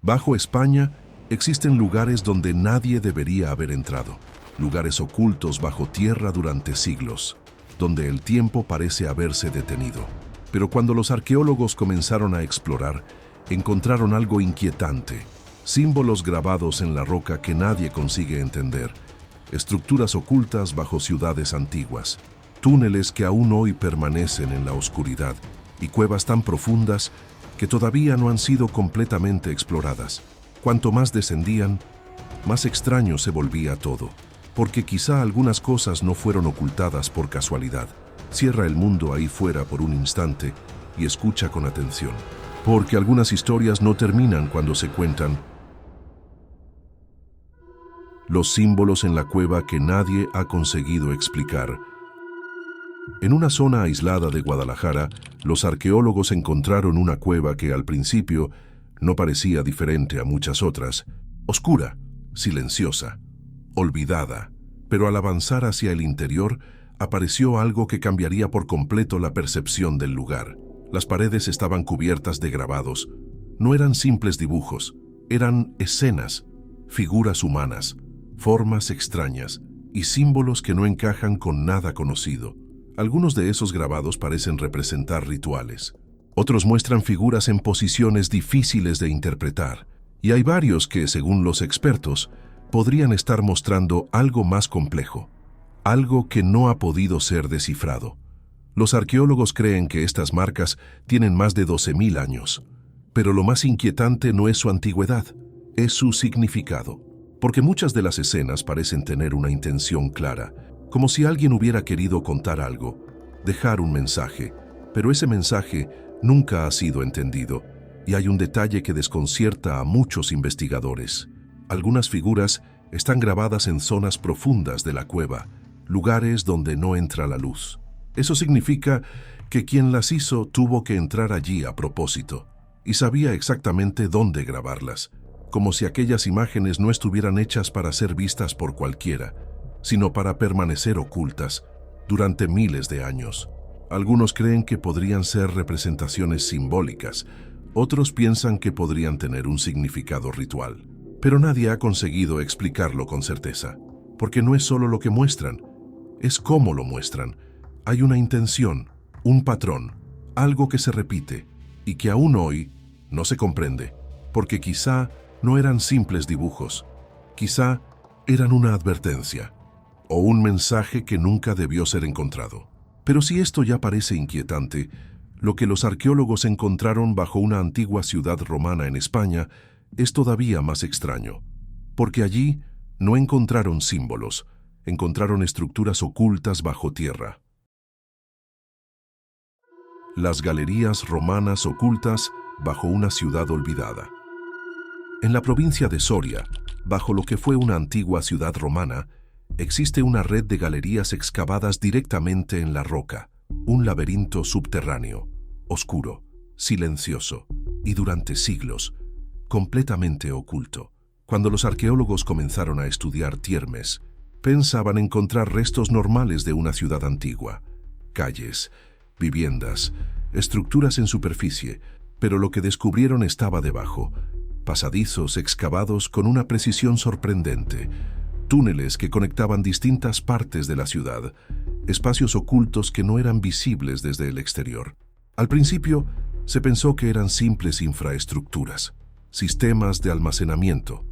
Bajo España existen lugares donde nadie debería haber entrado, lugares ocultos bajo tierra durante siglos, donde el tiempo parece haberse detenido. Pero cuando los arqueólogos comenzaron a explorar, encontraron algo inquietante, símbolos grabados en la roca que nadie consigue entender, estructuras ocultas bajo ciudades antiguas, túneles que aún hoy permanecen en la oscuridad y cuevas tan profundas que todavía no han sido completamente exploradas. Cuanto más descendían, más extraño se volvía todo, porque quizá algunas cosas no fueron ocultadas por casualidad. Cierra el mundo ahí fuera por un instante y escucha con atención, porque algunas historias no terminan cuando se cuentan. Los símbolos en la cueva que nadie ha conseguido explicar. En una zona aislada de Guadalajara, los arqueólogos encontraron una cueva que al principio no parecía diferente a muchas otras, oscura, silenciosa, olvidada, pero al avanzar hacia el interior apareció algo que cambiaría por completo la percepción del lugar. Las paredes estaban cubiertas de grabados. No eran simples dibujos, eran escenas, figuras humanas, formas extrañas y símbolos que no encajan con nada conocido. Algunos de esos grabados parecen representar rituales. Otros muestran figuras en posiciones difíciles de interpretar. Y hay varios que, según los expertos, podrían estar mostrando algo más complejo, algo que no ha podido ser descifrado. Los arqueólogos creen que estas marcas tienen más de 12.000 años. Pero lo más inquietante no es su antigüedad, es su significado. Porque muchas de las escenas parecen tener una intención clara, como si alguien hubiera querido contar algo, dejar un mensaje, pero ese mensaje nunca ha sido entendido, y hay un detalle que desconcierta a muchos investigadores. Algunas figuras están grabadas en zonas profundas de la cueva, lugares donde no entra la luz. Eso significa que quien las hizo tuvo que entrar allí a propósito, y sabía exactamente dónde grabarlas, como si aquellas imágenes no estuvieran hechas para ser vistas por cualquiera, sino para permanecer ocultas durante miles de años. Algunos creen que podrían ser representaciones simbólicas, otros piensan que podrían tener un significado ritual. Pero nadie ha conseguido explicarlo con certeza, porque no es solo lo que muestran, es cómo lo muestran. Hay una intención, un patrón, algo que se repite y que aún hoy no se comprende, porque quizá no eran simples dibujos, quizá eran una advertencia o un mensaje que nunca debió ser encontrado. Pero si esto ya parece inquietante, lo que los arqueólogos encontraron bajo una antigua ciudad romana en España es todavía más extraño, porque allí no encontraron símbolos, encontraron estructuras ocultas bajo tierra. Las galerías romanas ocultas bajo una ciudad olvidada. En la provincia de Soria, bajo lo que fue una antigua ciudad romana, existe una red de galerías excavadas directamente en la roca, un laberinto subterráneo, oscuro, silencioso y durante siglos, completamente oculto. Cuando los arqueólogos comenzaron a estudiar Tiermes, pensaban encontrar restos normales de una ciudad antigua, calles, viviendas, estructuras en superficie, pero lo que descubrieron estaba debajo, pasadizos excavados con una precisión sorprendente, túneles que conectaban distintas partes de la ciudad, espacios ocultos que no eran visibles desde el exterior. Al principio, se pensó que eran simples infraestructuras, sistemas de almacenamiento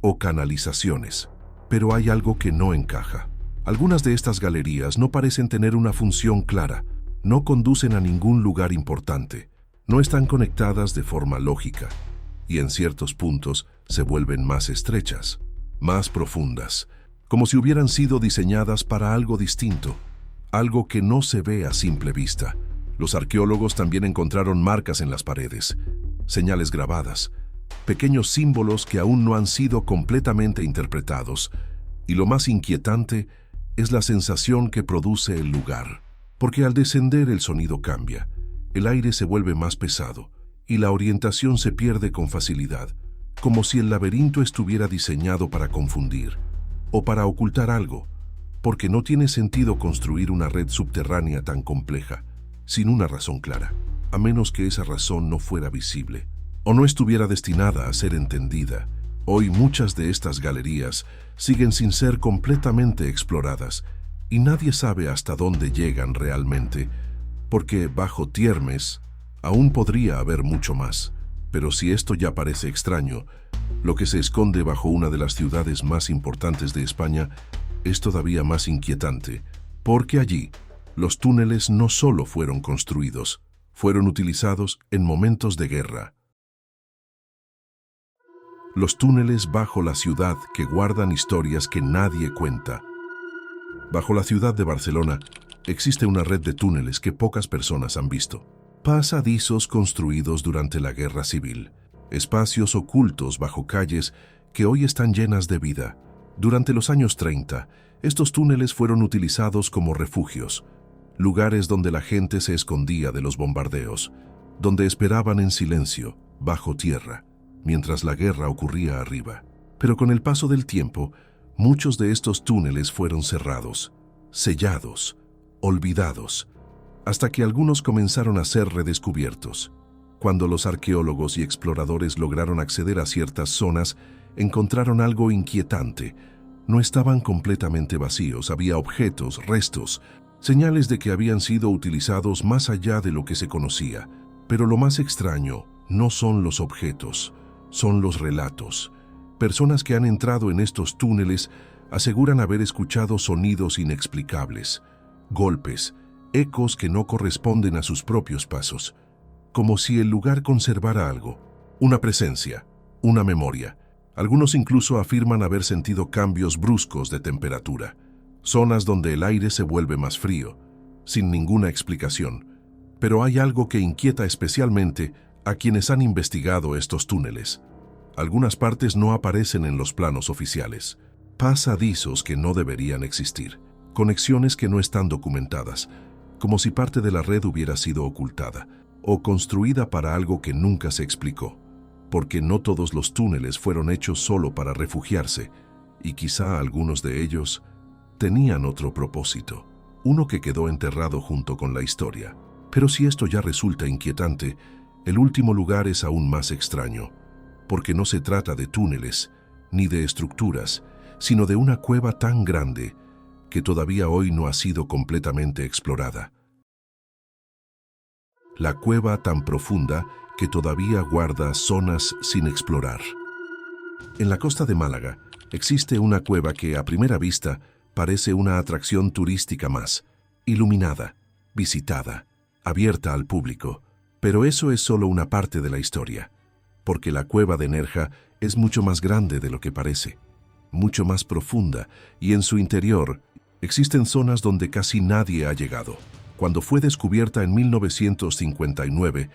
o canalizaciones, pero hay algo que no encaja. Algunas de estas galerías no parecen tener una función clara, no conducen a ningún lugar importante, no están conectadas de forma lógica, y en ciertos puntos se vuelven más estrechas, más profundas, como si hubieran sido diseñadas para algo distinto, algo que no se ve a simple vista. Los arqueólogos también encontraron marcas en las paredes, señales grabadas, pequeños símbolos que aún no han sido completamente interpretados, y lo más inquietante es la sensación que produce el lugar, porque al descender el sonido cambia, el aire se vuelve más pesado, y la orientación se pierde con facilidad, como si el laberinto estuviera diseñado para confundir o para ocultar algo, porque no tiene sentido construir una red subterránea tan compleja sin una razón clara, a menos que esa razón no fuera visible o no estuviera destinada a ser entendida. Hoy muchas de estas galerías siguen sin ser completamente exploradas y nadie sabe hasta dónde llegan realmente, porque bajo Tiermes aún podría haber mucho más. Pero si esto ya parece extraño, lo que se esconde bajo una de las ciudades más importantes de España es todavía más inquietante, porque allí los túneles no solo fueron construidos, fueron utilizados en momentos de guerra. Los túneles bajo la ciudad que guardan historias que nadie cuenta. Bajo la ciudad de Barcelona existe una red de túneles que pocas personas han visto. Pasadizos construidos durante la Guerra Civil, espacios ocultos bajo calles que hoy están llenas de vida. Durante los años 30, estos túneles fueron utilizados como refugios, lugares donde la gente se escondía de los bombardeos, donde esperaban en silencio, bajo tierra, mientras la guerra ocurría arriba. Pero con el paso del tiempo, muchos de estos túneles fueron cerrados, sellados, olvidados, hasta que algunos comenzaron a ser redescubiertos. Cuando los arqueólogos y exploradores lograron acceder a ciertas zonas, encontraron algo inquietante. No estaban completamente vacíos, había objetos, restos, señales de que habían sido utilizados más allá de lo que se conocía. Pero lo más extraño no son los objetos, son los relatos. Personas que han entrado en estos túneles aseguran haber escuchado sonidos inexplicables, golpes, ecos que no corresponden a sus propios pasos, como si el lugar conservara algo, una presencia, una memoria. Algunos incluso afirman haber sentido cambios bruscos de temperatura, zonas donde el aire se vuelve más frío, sin ninguna explicación. Pero hay algo que inquieta especialmente a quienes han investigado estos túneles. Algunas partes no aparecen en los planos oficiales, pasadizos que no deberían existir, conexiones que no están documentadas, como si parte de la red hubiera sido ocultada o construida para algo que nunca se explicó, porque no todos los túneles fueron hechos solo para refugiarse, y quizá algunos de ellos tenían otro propósito, uno que quedó enterrado junto con la historia. Pero si esto ya resulta inquietante, el último lugar es aún más extraño, porque no se trata de túneles ni de estructuras, sino de una cueva tan grande que todavía hoy no ha sido completamente explorada. La cueva tan profunda que todavía guarda zonas sin explorar. En la costa de Málaga existe una cueva que a primera vista parece una atracción turística más, iluminada, visitada, abierta al público. Pero eso es solo una parte de la historia, porque la cueva de Nerja es mucho más grande de lo que parece, mucho más profunda, y en su interior existen zonas donde casi nadie ha llegado. Cuando fue descubierta en 1959,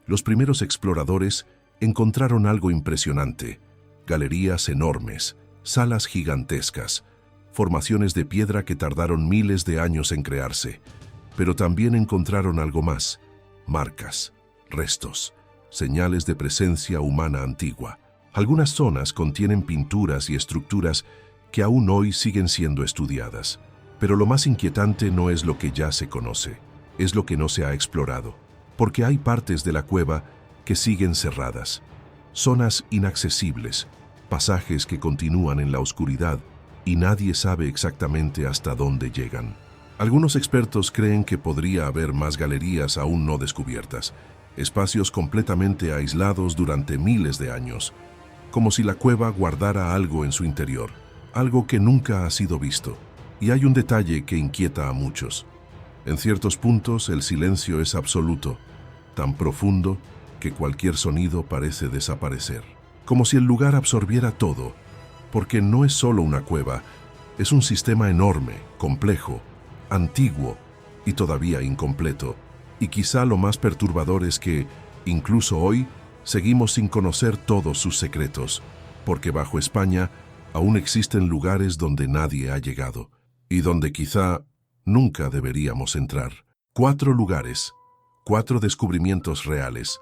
los primeros exploradores encontraron algo impresionante: galerías enormes, salas gigantescas, formaciones de piedra que tardaron miles de años en crearse. Pero también encontraron algo más: marcas, restos, señales de presencia humana antigua. Algunas zonas contienen pinturas y estructuras que aún hoy siguen siendo estudiadas. Pero lo más inquietante no es lo que ya se conoce, es lo que no se ha explorado, porque hay partes de la cueva que siguen cerradas, zonas inaccesibles, pasajes que continúan en la oscuridad y nadie sabe exactamente hasta dónde llegan. Algunos expertos creen que podría haber más galerías aún no descubiertas, espacios completamente aislados durante miles de años, como si la cueva guardara algo en su interior, algo que nunca ha sido visto. Y hay un detalle que inquieta a muchos. En ciertos puntos el silencio es absoluto, tan profundo que cualquier sonido parece desaparecer, como si el lugar absorbiera todo, porque no es solo una cueva, es un sistema enorme, complejo, antiguo y todavía incompleto. Y quizá lo más perturbador es que, incluso hoy, seguimos sin conocer todos sus secretos, porque bajo España aún existen lugares donde nadie ha llegado y donde quizá nunca deberíamos entrar. 4 lugares, 4 descubrimientos reales,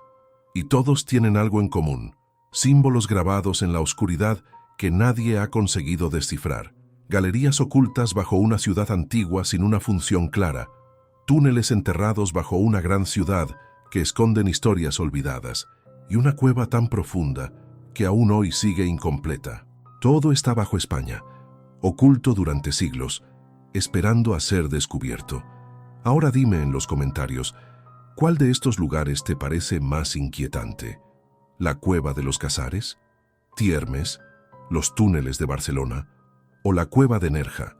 y todos tienen algo en común: símbolos grabados en la oscuridad que nadie ha conseguido descifrar, galerías ocultas bajo una ciudad antigua sin una función clara, túneles enterrados bajo una gran ciudad que esconden historias olvidadas, y una cueva tan profunda que aún hoy sigue incompleta. Todo está bajo España, oculto durante siglos, esperando a ser descubierto. Ahora dime en los comentarios, ¿cuál de estos lugares te parece más inquietante? ¿La cueva de los Casares? ¿Tiermes? ¿Los túneles de Barcelona? ¿O la cueva de Nerja?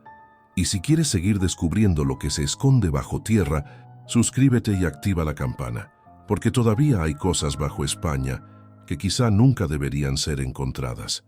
Y si quieres seguir descubriendo lo que se esconde bajo tierra, suscríbete y activa la campana, porque todavía hay cosas bajo España que quizá nunca deberían ser encontradas.